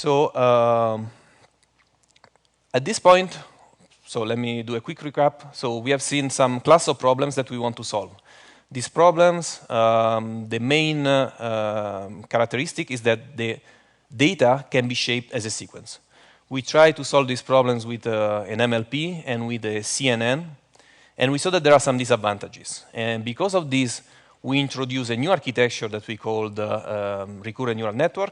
So at this point, so let me do a quick recap. So we have seen some class of problems that we want to solve. These problems, the main characteristic is that the data can be shaped as a sequence. We try to solve these problems with an MLP and with a CNN, and we saw that there are some disadvantages. And because of this, we introduce a new architecture that we call the recurrent neural network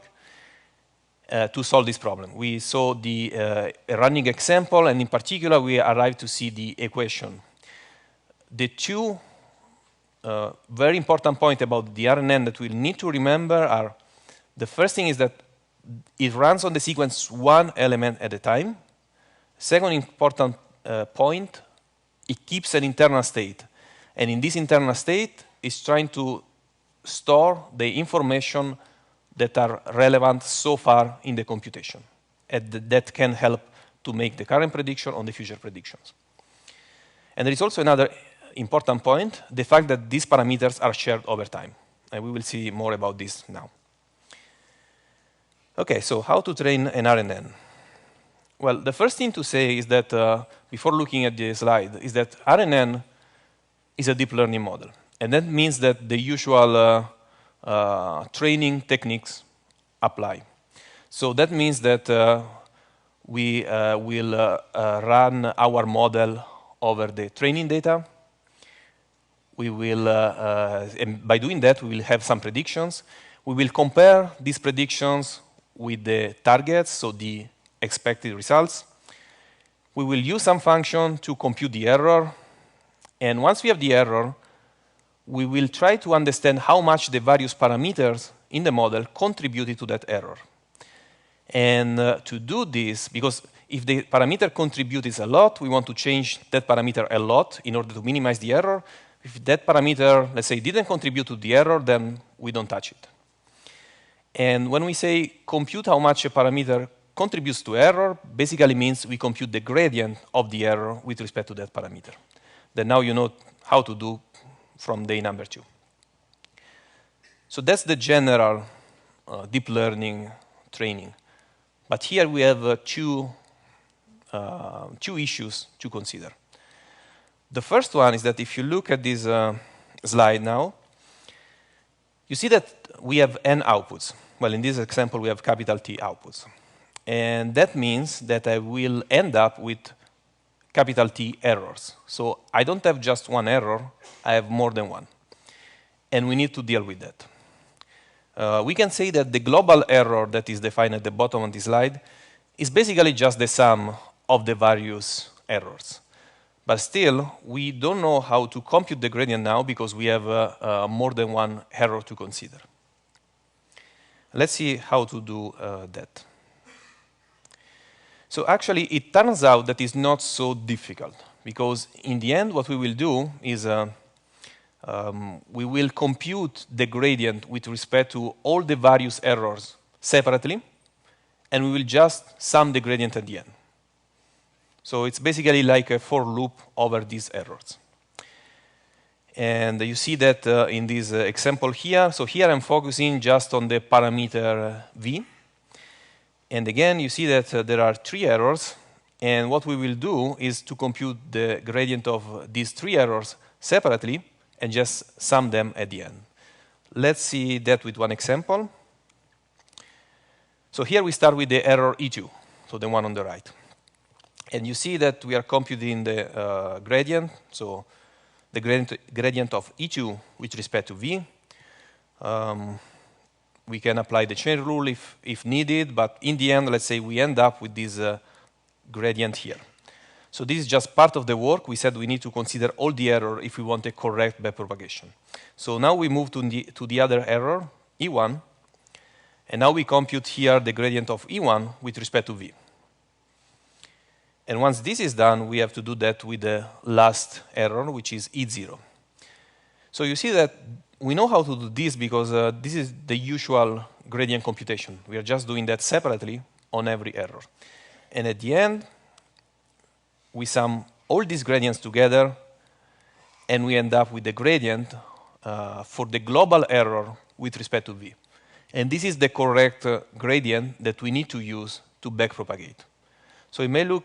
to solve this problem. We saw a running example, and in particular, we arrived to see the equation. The two very important points about the RNN that we'll need to remember are, the first thing is that it runs on the sequence one element at a time. Second important point, it keeps an internal state. And in this internal state, it's trying to store the information that are relevant so far in the computation. And that can help to make the current prediction on the future predictions. And there is also another important point, the fact that these parameters are shared over time. And we will see more about this now. Okay, so how to train an RNN? Well, the first thing to say is that, before looking at the slide, is that RNN is a deep learning model. And that means that the usual training techniques apply. So that means that we will run our model over the training data. We will, and by doing that, we will have some predictions. We will compare these predictions with the targets, so the expected results. We will use some function to compute the error. And once we have the error, we will try to understand how much the various parameters in the model contributed to that error. And to do this, because if the parameter contributes a lot, we want to change that parameter a lot in order to minimize the error. If that parameter, let's say, didn't contribute to the error, then we don't touch it. And when we say compute how much a parameter contributes to error, basically means we compute the gradient of the error with respect to that parameter. Then now you know how to do from day number 2. So that's the general deep learning training. But here we have two issues to consider. The first one is that if you look at this slide now, you see that we have n outputs. Well, in this example, we have capital T outputs. And that means that I will end up with capital T errors. So I don't have just one error, I have more than one. And we need to deal with that. We can say that the global error that is defined at the bottom of this slide is basically just the sum of the various errors. But still, we don't know how to compute the gradient now because we have more than one error to consider. Let's see how to do that. So actually, it turns out that it's not so difficult, because in the end, what we will do is we will compute the gradient with respect to all the various errors separately, and we will just sum the gradient at the end. So it's basically like a for loop over these errors. And you see that in this example here. So here I'm focusing just on the parameter v. And again, you see that there are 3 errors. And what we will do is to compute the gradient of these 3 errors separately and just sum them at the end. Let's see that with one example. So here we start with the error E2, so the one on the right. And you see that we are computing the gradient, so the gradient of E2 with respect to V. We can apply the chain rule if needed, but in the end, let's say we end up with this gradient here. So this is just part of the work. We said we need to consider all the error if we want a correct backpropagation. So now we move to the other error, E1, and now we compute here the gradient of E1 with respect to V. And once this is done, we have to do that with the last error, which is E0. So you see that we know how to do this because this is the usual gradient computation. We are just doing that separately on every error. And at the end, we sum all these gradients together, and we end up with the gradient for the global error with respect to V. And this is the correct gradient that we need to use to backpropagate. So it may look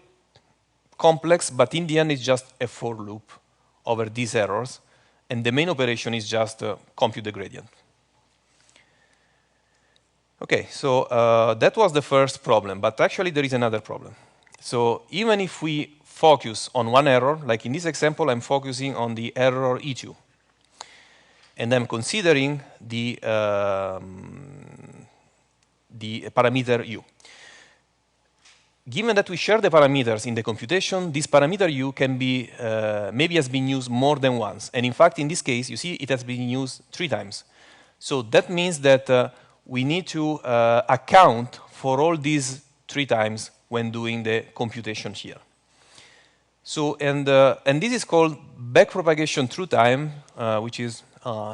complex, but in the end, it's just a for loop over these errors. And the main operation is just compute the gradient. OK, so that was the first problem. But actually, there is another problem. So even if we focus on one error, like in this example, I'm focusing on the error E2. And I'm considering the parameter u. Given that we share the parameters in the computation, this parameter u can be maybe has been used more than once. And in fact, in this case, you see it has been used 3 times. So that means that we need to account for all these 3 times when doing the computation here. So and this is called backpropagation through time, which is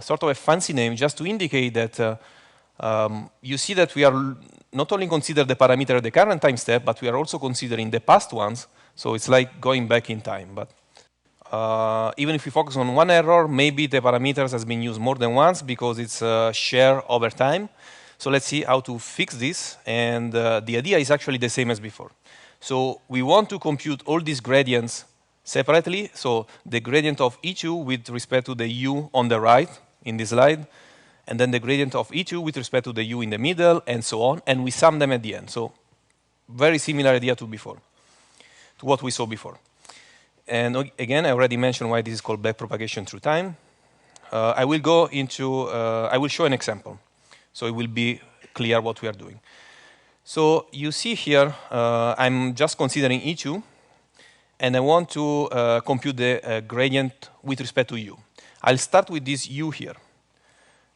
sort of a fancy name just to indicate that you see that we are not only consider the parameter at the current time step, but we are also considering the past ones. So it's like going back in time. But even if we focus on one error, maybe the parameters has been used more than once because it's shared over time. So let's see how to fix this. And the idea is actually the same as before. So we want to compute all these gradients separately. So the gradient of E2 with respect to the u on the right in this slide, and then the gradient of E2 with respect to the u in the middle, and so on. And we sum them at the end. So very similar idea to before, to what we saw before. And again, I already mentioned why this is called backpropagation through time. I will go into, I will show an example. So it will be clear what we are doing. So you see here, I'm just considering E2, and I want to compute the gradient with respect to u. I'll start with this u here.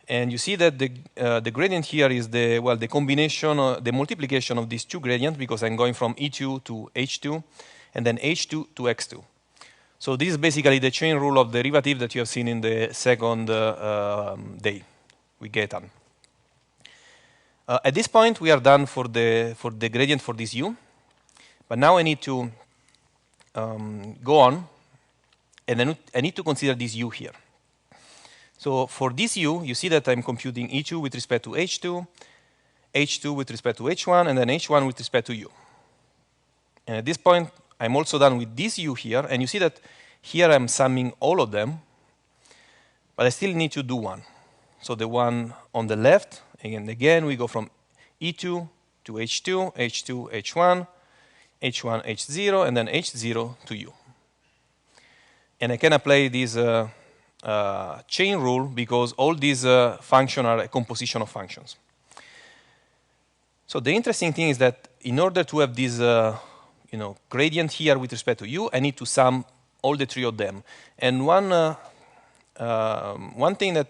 And you see that the gradient here is the, well, the combination, the multiplication of these 2 gradients, because I'm going from E2 to H2, and then H2 to X2. So this is basically the chain rule of derivative that you have seen in the second day with Gaetan. At this point, we are done for the gradient for this u. But now I need to go on, and then I need to consider this u here. So for this u, you see that I'm computing E2 with respect to H2, H2 with respect to H1, and then H1 with respect to u. And at this point, I'm also done with this u here, and you see that here I'm summing all of them, but I still need to do one. So the one on the left, and again, we go from E2 to H2, H2, H1, H1, H0, and then H0 to u. And I can apply this chain rule because all these functions are a composition of functions. So the interesting thing is that in order to have this gradient here with respect to u, I need to sum all the 3 of them. And one thing that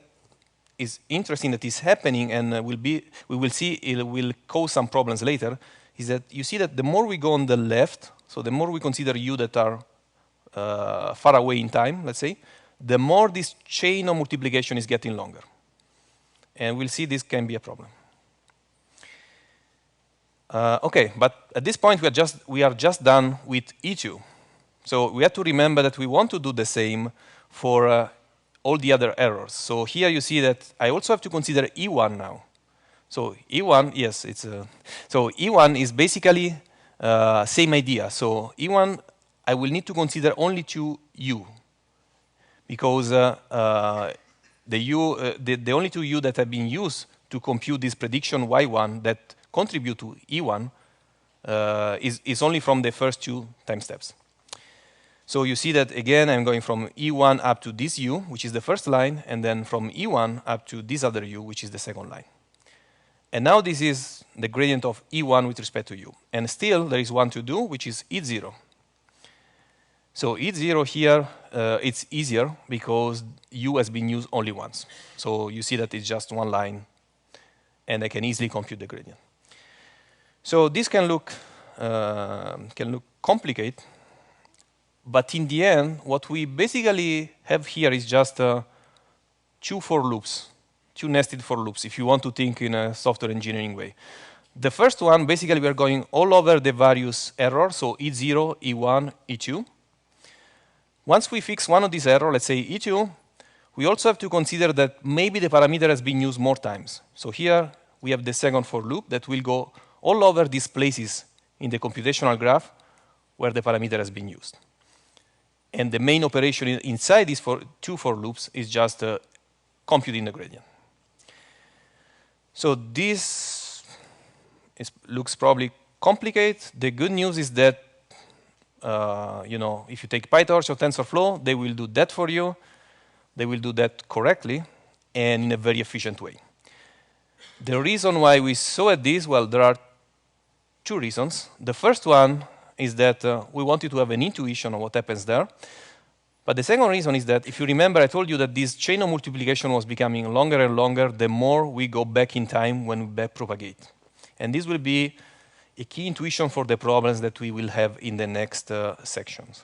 is interesting that is happening, and we will see it will cause some problems later, is that you see that the more we go on the left, so the more we consider u that are far away in time, let's say, the more this chain of multiplication is getting longer. And we'll see this can be a problem. OK, but at this point, we are just done with E2. So we have to remember that we want to do the same for all the other errors. So here you see that I also have to consider E1 now. So E1, yes, it's so E1 is basically same idea. So E1, I will need to consider only 2 u, because the only 2 u that have been used to compute this prediction Y1 that contribute to E1 is only from the first 2 time steps. So you see that, again, I'm going from E1 up to this u, which is the first line, and then from E1 up to this other u, which is the second line. And now this is the gradient of E1 with respect to u. And still, there is one to do, which is E0. So E0 here, it's easier because u has been used only once. So you see that it's just one line, and I can easily compute the gradient. So this can look complicated. But in the end, what we basically have here is just 2 for loops, 2 nested for loops, if you want to think in a software engineering way. The first one, basically, we are going all over the various errors, so E0, E1, E2. Once we fix one of these errors, let's say E2, we also have to consider that maybe the parameter has been used more times. So here, we have the second for loop that will go all over these places in the computational graph where the parameter has been used. And the main operation inside these two for loops is just computing the gradient. So this looks probably complicated. The good news is that if you take PyTorch or TensorFlow, they will do that for you. They will do that correctly and in a very efficient way. The reason why we saw at this, well, there are two reasons. The first one is that we wanted to have an intuition of what happens there. But the second reason is that, if you remember, I told you that this chain of multiplication was becoming longer and longer the more we go back in time when we backpropagate. And this will be a key intuition for the problems that we will have in the next sections.